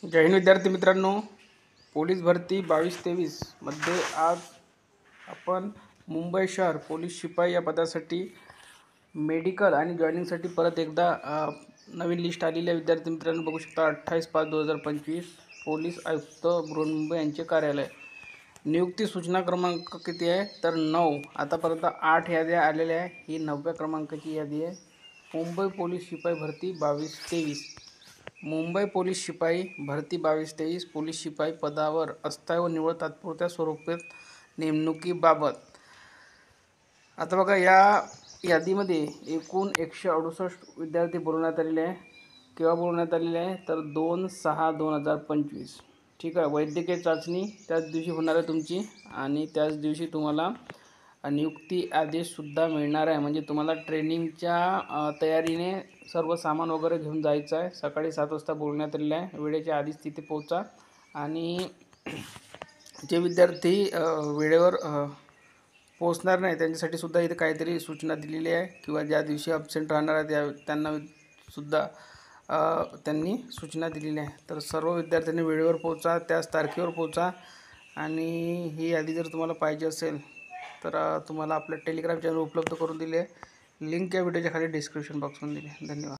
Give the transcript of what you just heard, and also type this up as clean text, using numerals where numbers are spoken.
जय हिंद विद्यार्थी मित्रांनो, पोलीस भरती 22-23 मध्ये आज आपण मुंबई शहर पोलीस शिपाई या पदासाठी मेडिकल आणि जॉईनिंगसाठी परत एकदा नवीन लिस्ट आलेली आहे। विद्यार्थी मित्रांनो बघू शकता 28/5/2025 पोलीस आयुक्त बृहन्मुंबई यांचे कार्यालय। नियुक्ती सूचना क्रमांक किती आहे तर 9। आतापर्यंत 8 याद्या आलेल्या आहे, ही 9व्या क्रमांकाची यादी आहे। मुंबई पोलीस शिपाई भरती 22-23 मुंबई पोलीस शिपाई भरती 22-23 पोलीस शिपाई पदावर अस्थायी व निव्वळ तात्पुरत्या स्वरूपात नेमणुकीबाबत। आता बघा, या यादीमध्ये एकूण 168 विद्यार्थी बोलवण्यात आलेले आहे। केव्हा बोलवण्यात आलेले आहे तर 2/6/2025। ठीक आहे, वैद्यकीय चाचणी त्याच दिवशी होणार आहे तुमची, आणि त्याच दिवशी तुम्हाला नियुक्ती आदेशसुद्धा मिळणार आहे। म्हणजे तुम्हाला ट्रेनिंगच्या तयारीने सर्व सामान वगैरे घेऊन जायचं आहे। सकाळी 7 वाजता बोलवण्यात आलेलं आहे, वेळेच्या आधीच तिथे पोहोचा। आणि जे विद्यार्थी वेळेवर पोहोचणार नाही त्यांच्यासाठी सुद्धा इथे काहीतरी सूचना दिलेली आहे, किंवा ज्या दिवशी ॲब्सेंट राहणार आहे त्यांना सुद्धा त्यांनी सूचना दिलेली आहे। तर सर्व विद्यार्थ्यांनी वेळेवर पोहोचा, त्याच तारखेवर पोहोचा। आणि ही यादी जर तुम्हाला पाहिजे असेल तर तुम्हाला आपल्या टेलिग्राम चॅनल उपलब्ध करून दिले आहे। लिंक या व्हिडिओच्या खाली डिस्क्रिप्शन बॉक्समध्ये दिली आहे। धन्यवाद।